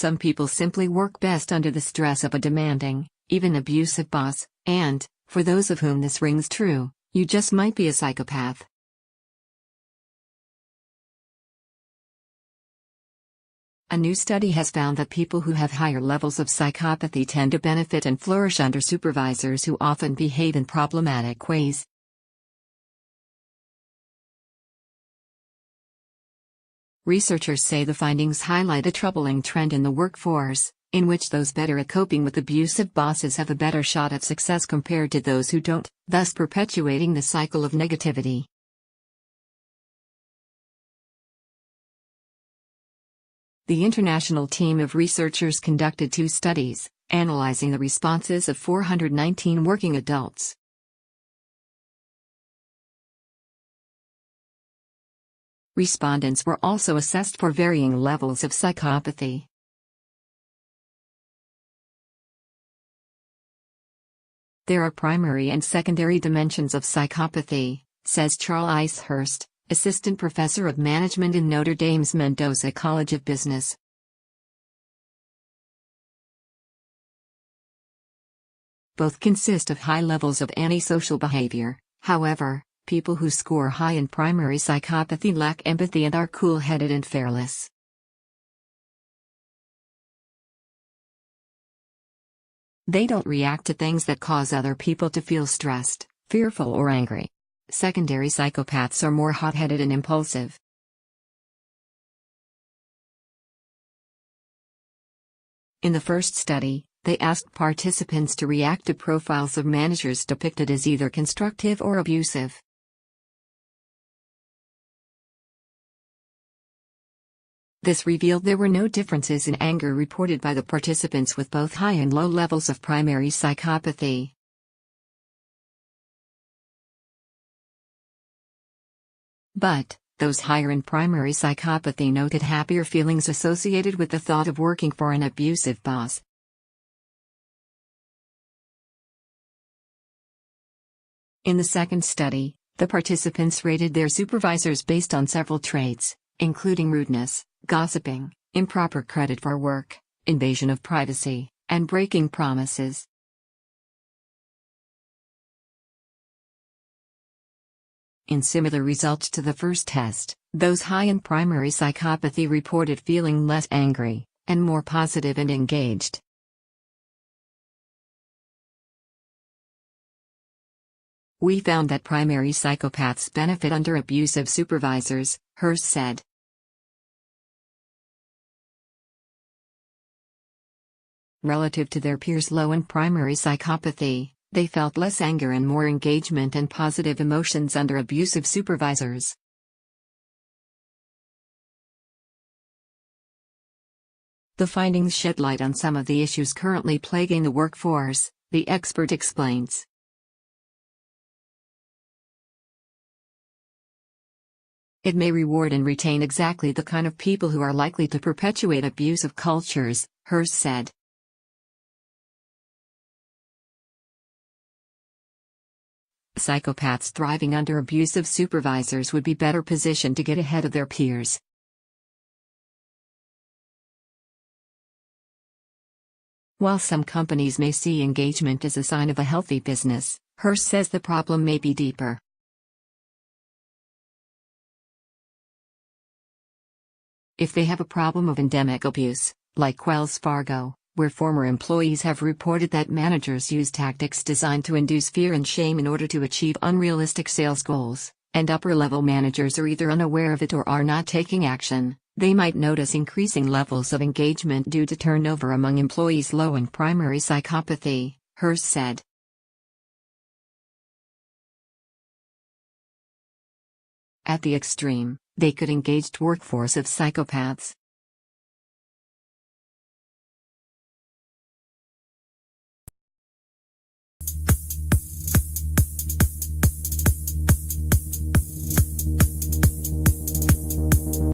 Some people simply work best under the stress of a demanding, even abusive boss, and, for those of whom this rings true, you just might be a psychopath. A new study has found that people who have higher levels of psychopathy tend to benefit and flourish under supervisors who often behave in problematic ways. Researchers say the findings highlight a troubling trend in the workforce, in which those better at coping with abusive bosses have a better shot at success compared to those who don't, thus perpetuating the cycle of negativity. The international team of researchers conducted 2 studies, analyzing the responses of 419 working adults. Respondents were also assessed for varying levels of psychopathy. There are primary and secondary dimensions of psychopathy, says Charlice Hurst, assistant professor of management in Notre Dame's Mendoza College of Business. Both consist of high levels of antisocial behavior. However, people who score high in primary psychopathy lack empathy and are cool-headed and fearless. They don't react to things that cause other people to feel stressed, fearful or angry. Secondary psychopaths are more hot-headed and impulsive. In the first study, they asked participants to react to profiles of managers depicted as either constructive or abusive. This revealed there were no differences in anger reported by the participants with both high and low levels of primary psychopathy. But, those higher in primary psychopathy noted happier feelings associated with the thought of working for an abusive boss. In the second study, the participants rated their supervisors based on several traits, including rudeness, gossiping, improper credit for work, invasion of privacy, and breaking promises. In similar results to the first test, those high in primary psychopathy reported feeling less angry, and more positive and engaged. We found that primary psychopaths benefit under abusive supervisors, Hurst said. Relative to their peers low in primary psychopathy, they felt less anger and more engagement and positive emotions under abusive supervisors. The findings shed light on some of the issues currently plaguing the workforce, the expert explains. It may reward and retain exactly the kind of people who are likely to perpetuate abusive cultures, Hurst said. Psychopaths thriving under abusive supervisors would be better positioned to get ahead of their peers. While some companies may see engagement as a sign of a healthy business, Hurst says the problem may be deeper. If they have a problem of endemic abuse, like Wells Fargo, where former employees have reported that managers use tactics designed to induce fear and shame in order to achieve unrealistic sales goals, and upper-level managers are either unaware of it or are not taking action, they might notice increasing levels of engagement due to turnover among employees low in primary psychopathy, Hurst said. At the extreme, they could engage the workforce of psychopaths.